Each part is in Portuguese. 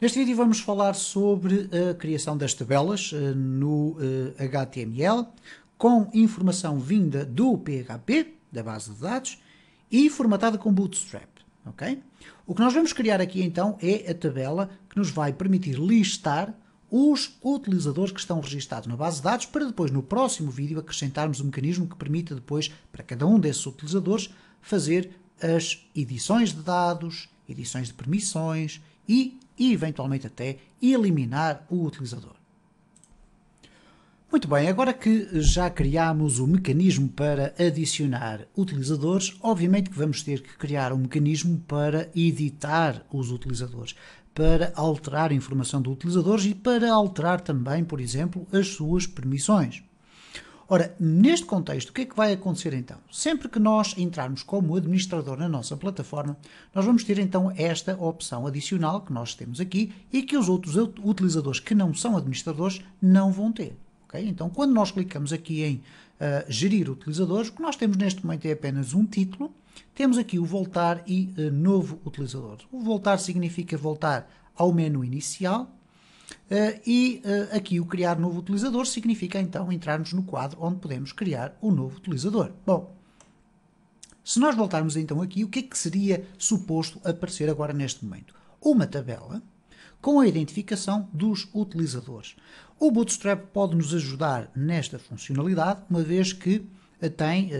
Neste vídeo vamos falar sobre a criação das tabelas no HTML com informação vinda do PHP, da base de dados, e formatada com Bootstrap. Okay? O que nós vamos criar aqui então é a tabela que nos vai permitir listar os utilizadores que estão registados na base de dados para depois no próximo vídeo acrescentarmos um mecanismo que permita depois para cada um desses utilizadores fazer as edições de dados, edições de permissões e eventualmente até eliminar o utilizador. Muito bem, agora que já criámos o mecanismo para adicionar utilizadores, obviamente que vamos ter que criar um mecanismo para editar os utilizadores, para alterar a informação dos utilizadores e para alterar também, por exemplo, as suas permissões. Ora, neste contexto, o que é que vai acontecer então? Sempre que nós entrarmos como administrador na nossa plataforma, nós vamos ter então esta opção adicional que nós temos aqui e que os outros utilizadores que não são administradores não vão ter. Okay? Então, quando nós clicamos aqui em gerir utilizadores, o que nós temos neste momento é apenas um título, temos aqui o voltar e novo utilizador. O voltar significa voltar ao menu inicial, aqui o criar novo utilizador significa então entrarmos no quadro onde podemos criar o novo utilizador. Bom, se nós voltarmos então aqui, o que é que seria suposto aparecer agora neste momento? Uma tabela com a identificação dos utilizadores. O Bootstrap pode nos ajudar nesta funcionalidade, uma vez que tem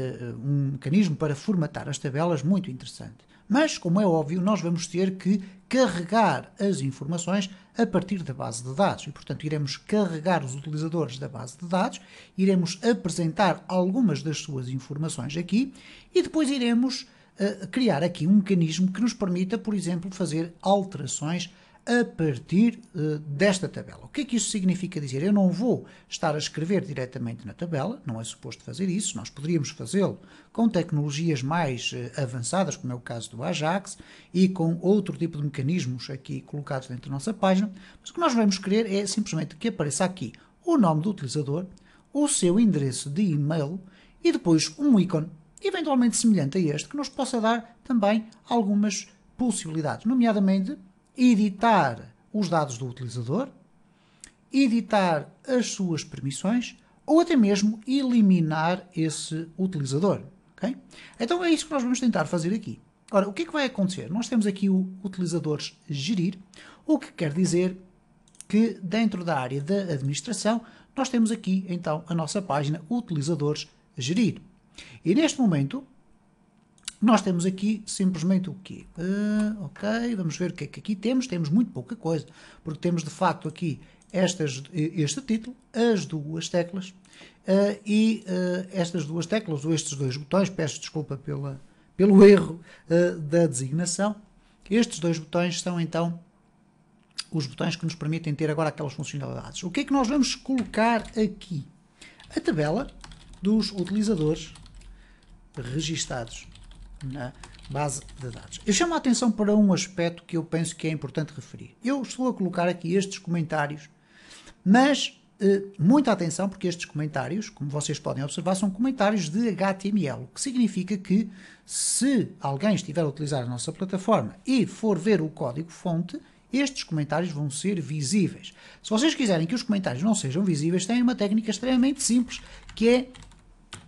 um mecanismo para formatar as tabelas muito interessante. Mas, como é óbvio, nós vamos ter que carregar as informações a partir da base de dados. E, portanto, iremos carregar os utilizadores da base de dados, iremos apresentar algumas das suas informações aqui e depois iremos criar aqui um mecanismo que nos permita, por exemplo, fazer alterações a partir desta tabela. O que é que isto significa dizer? Eu não vou estar a escrever diretamente na tabela, não é suposto fazer isso, nós poderíamos fazê-lo com tecnologias mais avançadas, como é o caso do Ajax, e com outro tipo de mecanismos aqui colocados dentro da nossa página, mas o que nós vamos querer é simplesmente que apareça aqui o nome do utilizador, o seu endereço de e-mail e depois um ícone, eventualmente semelhante a este, que nos possa dar também algumas possibilidades, nomeadamente editar os dados do utilizador, editar as suas permissões ou até mesmo eliminar esse utilizador. Okay? Então é isso que nós vamos tentar fazer aqui. Ora, o que é que vai acontecer? Nós temos aqui o utilizadores gerir, o que quer dizer que dentro da área da administração nós temos aqui então a nossa página utilizadores gerir. E neste momento nós temos aqui simplesmente o quê? Ok, vamos ver o que é que aqui temos. Temos muito pouca coisa, porque temos de facto aqui este título, as duas teclas e estas duas teclas, ou estes dois botões, peço desculpa pelo erro da designação. Estes dois botões são então os botões que nos permitem ter agora aquelas funcionalidades. O que é que nós vamos colocar aqui? A tabela dos utilizadores registados na base de dados. Eu chamo a atenção para um aspecto que eu penso que é importante referir. Eu estou a colocar aqui estes comentários, mas muita atenção, porque estes comentários, como vocês podem observar, são comentários de HTML, o que significa que se alguém estiver a utilizar a nossa plataforma e for ver o código-fonte, estes comentários vão ser visíveis. Se vocês quiserem que os comentários não sejam visíveis, têm uma técnica extremamente simples, que é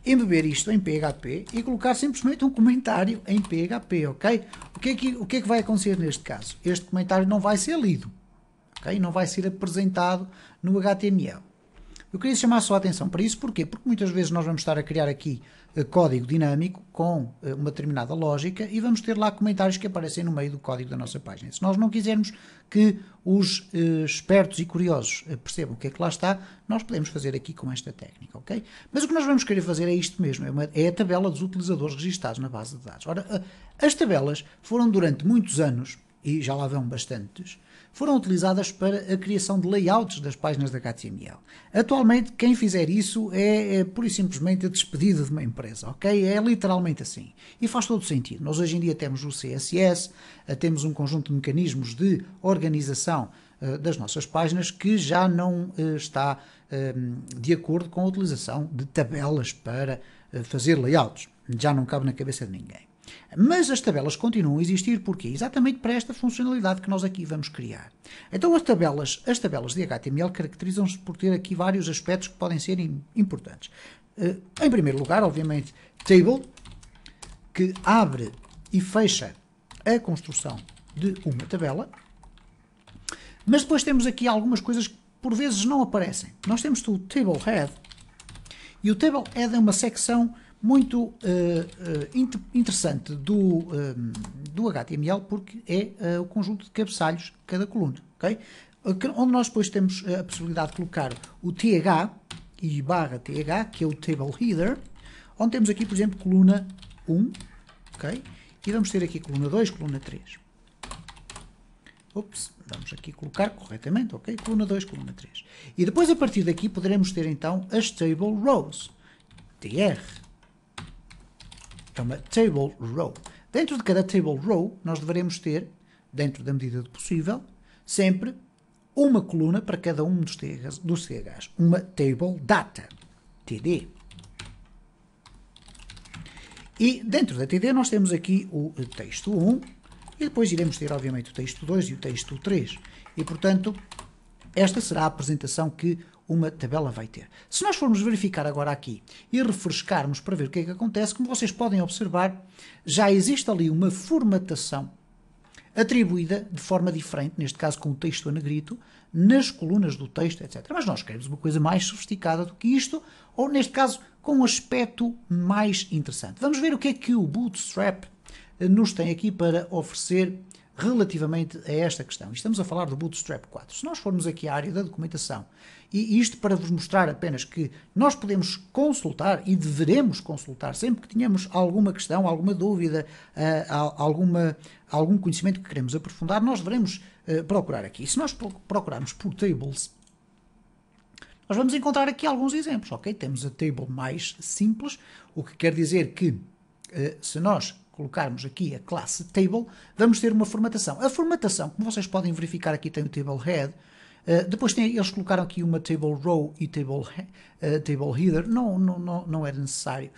embeber isto em PHP e colocar simplesmente um comentário em PHP, ok? O que é que vai acontecer neste caso? Este comentário não vai ser lido, ok? Não vai ser apresentado no HTML. Eu queria chamar só a atenção para isso, porquê? Porque muitas vezes nós vamos estar a criar aqui código dinâmico com uma determinada lógica e vamos ter lá comentários que aparecem no meio do código da nossa página. Se nós não quisermos que os espertos e curiosos percebam o que é que lá está, nós podemos fazer aqui com esta técnica, ok? Mas o que nós vamos querer fazer é isto mesmo, é a tabela dos utilizadores registados na base de dados. Ora, as tabelas foram durante muitos anos, e já lá vão bastantes, foram utilizadas para a criação de layouts das páginas da HTML. Atualmente, quem fizer isso é pura e simplesmente a despedida de uma empresa, ok? É literalmente assim. E faz todo sentido. Nós hoje em dia temos o CSS, temos um conjunto de mecanismos de organização das nossas páginas que já não está de acordo com a utilização de tabelas para fazer layouts. Já não cabe na cabeça de ninguém. Mas as tabelas continuam a existir porquê? Exatamente para esta funcionalidade que nós aqui vamos criar. Então as tabelas de HTML caracterizam-se por ter aqui vários aspectos que podem ser importantes. Em primeiro lugar, obviamente, table, que abre e fecha a construção de uma tabela. Mas depois temos aqui algumas coisas que por vezes não aparecem. Nós temos o table head, e o table head é uma secção muito interessante do HTML, porque é o conjunto de cabeçalhos de cada coluna, okay? Onde nós depois temos a possibilidade de colocar o TH e barra TH, que é o table header, onde temos aqui, por exemplo, coluna 1, okay? E vamos ter aqui coluna 2, coluna 3. Ups, vamos aqui colocar corretamente, ok? Coluna 2, coluna 3. E depois, a partir daqui, poderemos ter então as table rows. TR. É uma table row. Dentro de cada table row, nós deveremos ter, dentro da medida do possível, sempre uma coluna para cada um dos THs. Uma table data. TD. E dentro da TD nós temos aqui o texto 1 e depois iremos ter, obviamente, o texto 2 e o texto 3. E, portanto, esta será a apresentação que uma tabela vai ter. Se nós formos verificar agora aqui e refrescarmos para ver o que é que acontece, como vocês podem observar, já existe ali uma formatação atribuída de forma diferente, neste caso com o texto a negrito, nas colunas do texto, etc. Mas nós queremos uma coisa mais sofisticada do que isto, ou neste caso com um aspecto mais interessante. Vamos ver o que é que o Bootstrap nos tem aqui para oferecer relativamente a esta questão. Estamos a falar do Bootstrap 4. Se nós formos aqui à área da documentação, e isto para vos mostrar apenas que nós podemos consultar e deveremos consultar sempre que tenhamos alguma questão, alguma dúvida, algum conhecimento que queremos aprofundar, nós devemos procurar aqui. Se nós procurarmos por tables, nós vamos encontrar aqui alguns exemplos, ok? Temos a table mais simples, o que quer dizer que se nós colocarmos aqui a classe table, vamos ter uma formatação. A formatação, como vocês podem verificar aqui, tem o table head, depois eles colocaram aqui uma table row e table header, não era necessário.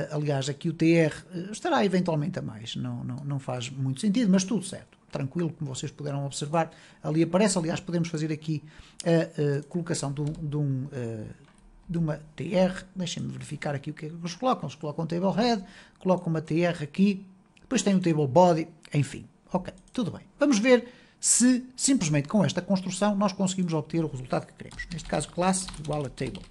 Aliás, aqui o TR estará eventualmente a mais, não faz muito sentido, mas tudo certo, tranquilo, como vocês puderam observar, ali aparece. Aliás, podemos fazer aqui a colocação de uma TR, deixem-me verificar aqui o que é que eles colocam. Eles colocam um table head, colocam uma TR aqui, depois tem o table body, enfim, ok, tudo bem. Vamos ver se simplesmente com esta construção nós conseguimos obter o resultado que queremos. Neste caso, classe igual a table.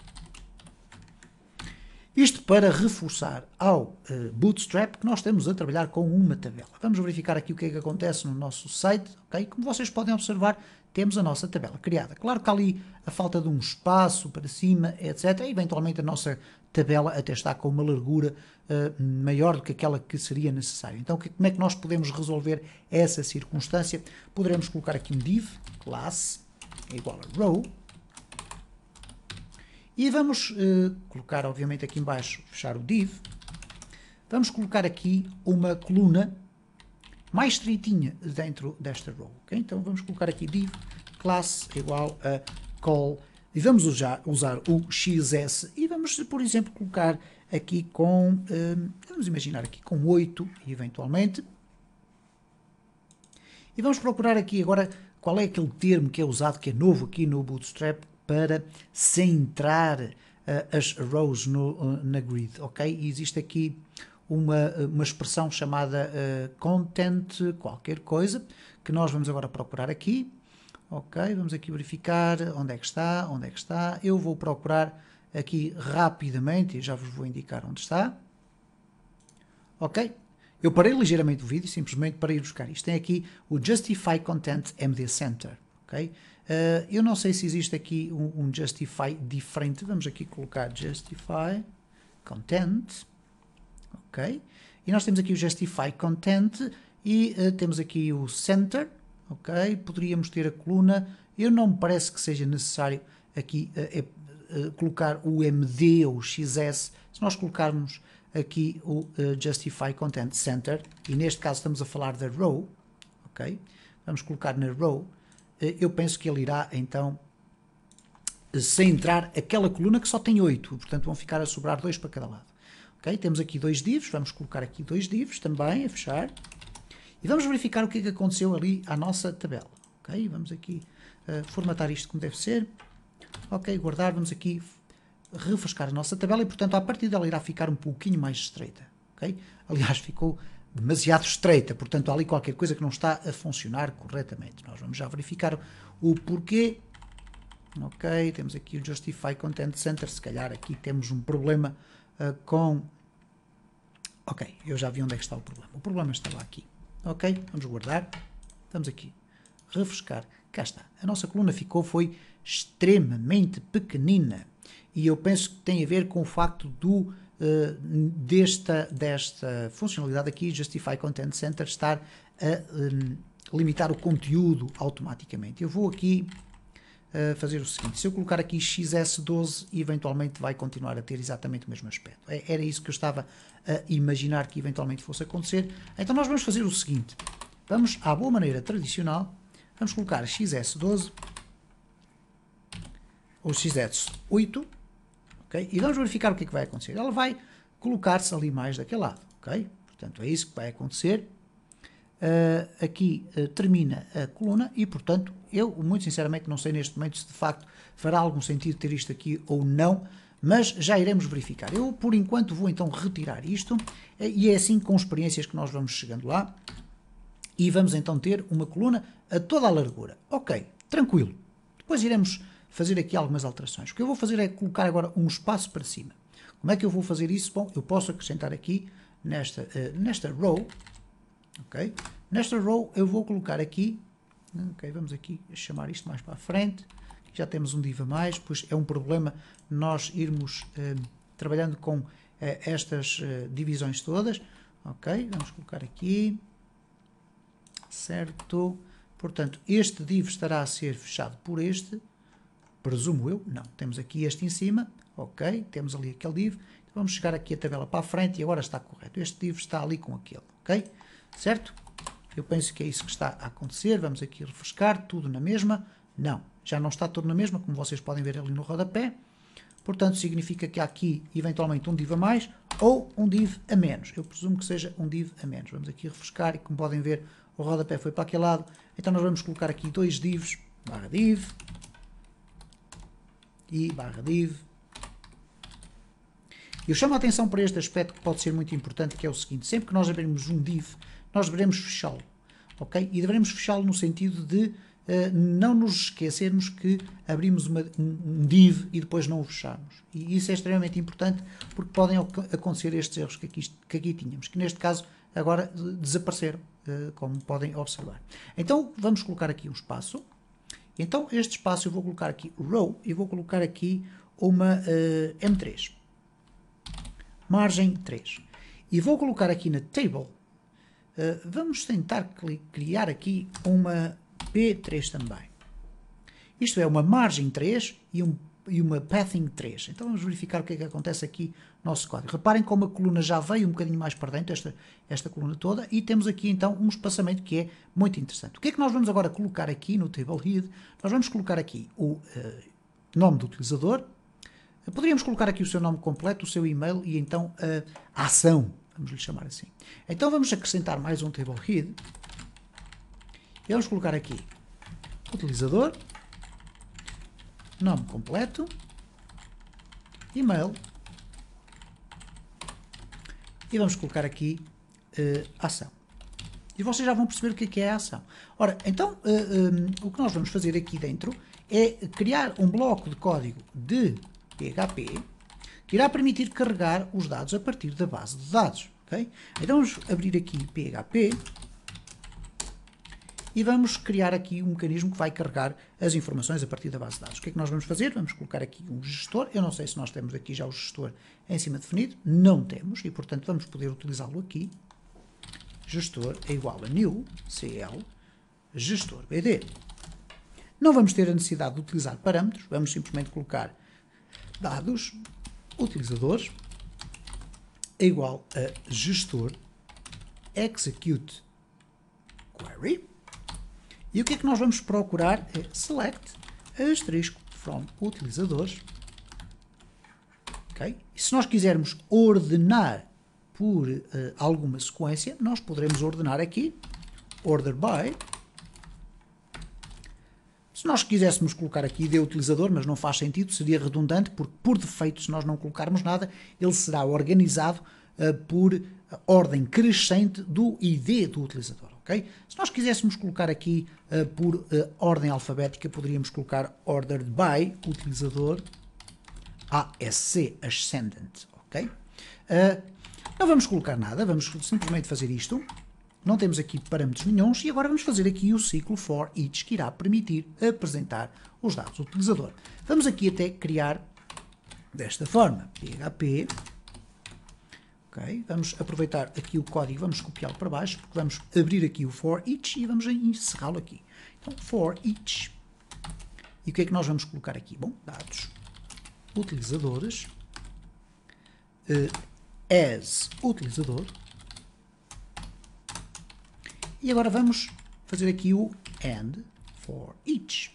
Isto para reforçar ao Bootstrap que nós estamos a trabalhar com uma tabela. Vamos verificar aqui o que é que acontece no nosso site, ok? Como vocês podem observar, temos a nossa tabela criada. Claro que há ali a falta de um espaço para cima, etc. E, eventualmente a nossa tabela até está com uma largura maior do que aquela que seria necessária. Então, como é que nós podemos resolver essa circunstância? Poderemos colocar aqui um div, classe, igual a row, e vamos colocar, obviamente, aqui em baixo, fechar o div. Vamos colocar aqui uma coluna mais estreitinha dentro desta row. Okay? Então vamos colocar aqui div, classe igual a call, e vamos usar o XS, e vamos, por exemplo, colocar aqui com, vamos imaginar aqui com 8, eventualmente. E vamos procurar aqui agora qual é aquele termo que é usado, que é novo aqui no Bootstrap, para centrar as rows na grid, ok? E existe aqui uma expressão chamada content qualquer coisa, que nós vamos agora procurar aqui, ok? Vamos aqui verificar onde é que está, eu vou procurar aqui rapidamente, e já vos vou indicar onde está, ok? Eu parei ligeiramente o vídeo, simplesmente para ir buscar isto. Tem aqui o Justify Content MD Center, ok? Eu não sei se existe aqui um Justify diferente. Vamos aqui colocar Justify Content, ok? E nós temos aqui o Justify Content e temos aqui o Center, ok? Poderíamos ter a coluna. Eu não me parece que seja necessário aqui colocar o MD ou o XS. Se nós colocarmos aqui o Justify Content Center, e neste caso estamos a falar da row, ok? Vamos colocar na row. Eu penso que ele irá, então, centrar aquela coluna que só tem 8, portanto vão ficar a sobrar 2 para cada lado. Ok? Temos aqui dois divs, vamos colocar aqui dois divs também a fechar. E vamos verificar o que é que aconteceu ali à nossa tabela. Ok? Vamos aqui formatar isto como deve ser. Ok, guardar, vamos aqui refrescar a nossa tabela e, portanto, a partir dela irá ficar um pouquinho mais estreita. Ok? Aliás, ficou demasiado estreita, portanto, há ali qualquer coisa que não está a funcionar corretamente. Nós vamos já verificar o porquê. Ok, temos aqui o Justify Content Center, se calhar aqui temos um problema com... Ok, eu já vi onde é que está o problema. O problema estava aqui. Ok, vamos guardar. Vamos aqui refrescar. Cá está. A nossa coluna foi extremamente pequenina. E eu penso que tem a ver com o facto desta funcionalidade aqui, Justify Content Center, estar a limitar o conteúdo automaticamente. Eu vou aqui fazer o seguinte, se eu colocar aqui XS12, eventualmente vai continuar a ter exatamente o mesmo aspecto. Era isso que eu estava a imaginar que eventualmente fosse acontecer. Então nós vamos fazer o seguinte, vamos à boa maneira tradicional, vamos colocar XS12 ou XS8, okay? E vamos verificar o que é que vai acontecer. Ela vai colocar-se ali mais daquele lado, ok? Portanto, é isso que vai acontecer. Aqui termina a coluna e, portanto, eu muito sinceramente não sei neste momento se de facto fará algum sentido ter isto aqui ou não, mas já iremos verificar. Eu, por enquanto, vou então retirar isto e é assim com experiências que nós vamos chegando lá e vamos então ter uma coluna a toda a largura. Ok, tranquilo. Depois iremos fazer aqui algumas alterações. O que eu vou fazer é colocar agora um espaço para cima. Como é que eu vou fazer isso? Bom, eu posso acrescentar aqui nesta row. Ok? Nesta row eu vou colocar aqui, ok, vamos aqui chamar isto mais para a frente, já temos um div a mais, pois é um problema nós irmos trabalhando com estas divisões todas, ok, vamos colocar aqui, certo, portanto este div estará a ser fechado por este, presumo eu, não, temos aqui este em cima, ok, temos ali aquele div, então vamos chegar aqui a tabela para a frente e agora está correto, este div está ali com aquele, ok? Certo? Eu penso que é isso que está a acontecer. Vamos aqui refrescar, tudo na mesma. Não, já não está tudo na mesma, como vocês podem ver ali no rodapé. Portanto, significa que há aqui, eventualmente, um div a mais ou um div a menos. Eu presumo que seja um div a menos. Vamos aqui refrescar e, como podem ver, o rodapé foi para aquele lado. Então, nós vamos colocar aqui dois divs, barra div e barra div. Eu chamo a atenção para este aspecto que pode ser muito importante, que é o seguinte, sempre que nós abrirmos um div, nós devemos fechá-lo, ok? E devemos fechá-lo no sentido de não nos esquecermos que abrimos um div e depois não o fechamos. E isso é extremamente importante porque podem acontecer estes erros que aqui tínhamos, que neste caso agora desapareceram, como podem observar. Então vamos colocar aqui um espaço. Então este espaço eu vou colocar aqui row e vou colocar aqui uma M3. Margem 3. E vou colocar aqui na table, vamos tentar criar aqui uma P3 também. Isto é uma margem 3 e uma pathing 3. Então vamos verificar o que é que acontece aqui no nosso código. Reparem como a coluna já veio um bocadinho mais para dentro, esta coluna toda, e temos aqui então um espaçamento que é muito interessante. O que é que nós vamos agora colocar aqui no table head? Nós vamos colocar aqui o nome do utilizador. Poderíamos colocar aqui o seu nome completo, o seu e-mail e então a ação, vamos lhe chamar assim. Então vamos acrescentar mais um table head e vamos colocar aqui utilizador, nome completo, e-mail e vamos colocar aqui ação. E vocês já vão perceber o que é a ação. Ora, então o que nós vamos fazer aqui dentro é criar um bloco de código de PHP que irá permitir carregar os dados a partir da base de dados. Okay? Então vamos abrir aqui PHP e vamos criar aqui um mecanismo que vai carregar as informações a partir da base de dados. O que é que nós vamos fazer? Vamos colocar aqui um gestor. Eu não sei se nós temos aqui já o gestor em cima definido. Não temos e, portanto, vamos poder utilizá-lo aqui. Gestor é igual a new cl gestor bd. Não vamos ter a necessidade de utilizar parâmetros. Vamos simplesmente colocar dados, utilizadores, é igual a gestor execute query. E o que é que nós vamos procurar é select asterisco from utilizadores, Okay? E se nós quisermos ordenar por alguma sequência, nós poderemos ordenar aqui, order by. Se nós quiséssemos colocar aqui ID utilizador, mas não faz sentido, seria redundante, porque por defeito, se nós não colocarmos nada, ele será organizado por ordem crescente do ID do utilizador. Okay? Se nós quiséssemos colocar aqui por ordem alfabética, poderíamos colocar ordered by utilizador ASC, ascendant. Okay? Não vamos colocar nada, vamos simplesmente fazer isto. Não temos aqui parâmetros nenhuns e agora vamos fazer aqui o ciclo for each que irá permitir apresentar os dados do utilizador. Vamos aqui até criar desta forma, PHP, okay. Vamos aproveitar aqui o código, vamos copiá-lo para baixo, porque vamos abrir aqui o for each e vamos encerrá-lo aqui. Então, for each. E o que é que nós vamos colocar aqui? Bom, dados utilizadores, as utilizador. E agora vamos fazer aqui o AND for each.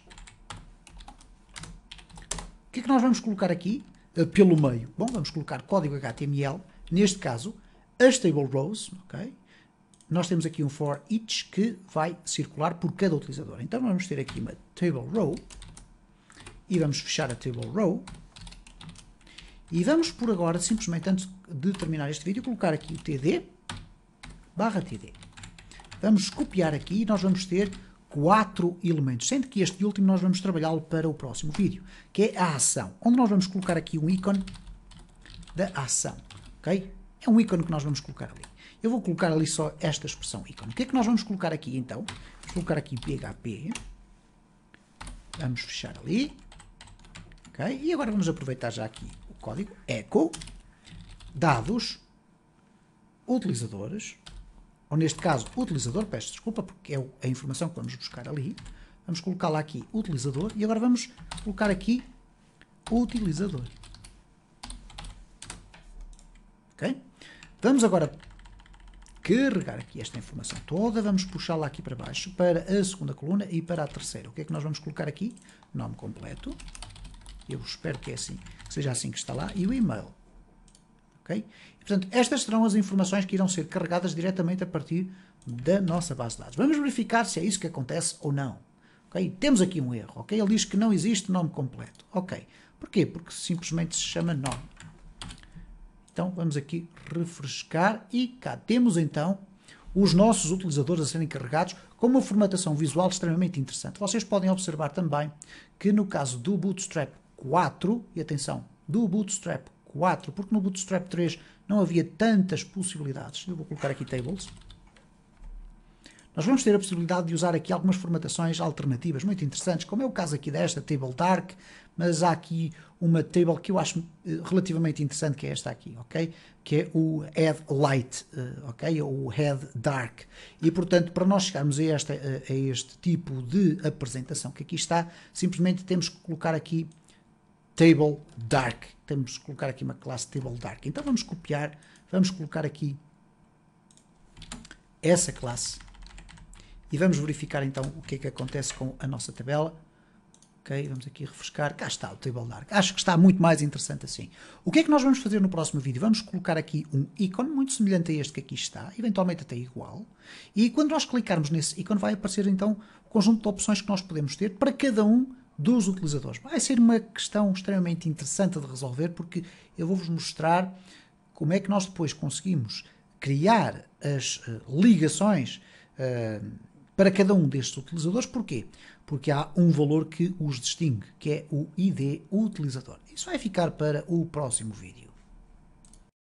O que é que nós vamos colocar aqui pelo meio? Bom, vamos colocar código HTML, neste caso, as table rows, ok? Nós temos aqui um for each que vai circular por cada utilizador. Então vamos ter aqui uma table row e vamos fechar a table row. E vamos por agora, simplesmente antes de terminar este vídeo, colocar aqui o td barra td. Vamos copiar aqui e nós vamos ter 4 elementos, sendo que este último nós vamos trabalhá-lo para o próximo vídeo, que é a ação, onde nós vamos colocar aqui um ícone da ação, ok? É um ícone que nós vamos colocar ali. Eu vou colocar ali só esta expressão ícone. O que é que nós vamos colocar aqui então? Vamos colocar aqui PHP, vamos fechar ali, ok? E agora vamos aproveitar já aqui o código echo, dados, utilizadores, ou neste caso, utilizador, peço desculpa, porque é a informação que vamos buscar ali. Vamos colocar lá aqui utilizador e agora vamos colocar aqui utilizador. Ok? Vamos agora carregar aqui esta informação toda, vamos puxá-la aqui para baixo, para a segunda coluna e para a terceira. O que é que nós vamos colocar aqui? Nome completo. Eu espero que, que seja assim que está lá. E o e-mail. Okay? E, portanto, estas serão as informações que irão ser carregadas diretamente a partir da nossa base de dados. Vamos verificar se é isso que acontece ou não. Okay? Temos aqui um erro. Okay? Ele diz que não existe nome completo. Ok. Porquê? Porque simplesmente se chama nome. Então, vamos aqui refrescar e cá temos então os nossos utilizadores a serem carregados com uma formatação visual extremamente interessante. Vocês podem observar também que no caso do Bootstrap 4, e atenção, do Bootstrap 4, porque no Bootstrap 3 não havia tantas possibilidades. Eu vou colocar aqui tables. Nós vamos ter a possibilidade de usar aqui algumas formatações alternativas muito interessantes, como é o caso aqui desta, Table Dark, mas há aqui uma table que eu acho relativamente interessante, que é esta aqui, ok? Que é o Head Light, ok? Ou o Head Dark. E, portanto, para nós chegarmos a este tipo de apresentação que aqui está, simplesmente temos que colocar aqui Table Dark. Temos que colocar aqui uma classe Table Dark. Então vamos copiar, vamos colocar aqui essa classe e vamos verificar então o que é que acontece com a nossa tabela. Ok, vamos aqui refrescar. Cá está o Table Dark. Acho que está muito mais interessante assim. O que é que nós vamos fazer no próximo vídeo? Vamos colocar aqui um ícone muito semelhante a este que aqui está, eventualmente até igual. E quando nós clicarmos nesse ícone vai aparecer então o conjunto de opções que nós podemos ter para cada um dos utilizadores. Vai ser uma questão extremamente interessante de resolver, porque eu vou-vos mostrar como é que nós depois conseguimos criar as ligações para cada um destes utilizadores. Porquê? Porque há um valor que os distingue, que é o ID utilizador. Isso vai ficar para o próximo vídeo.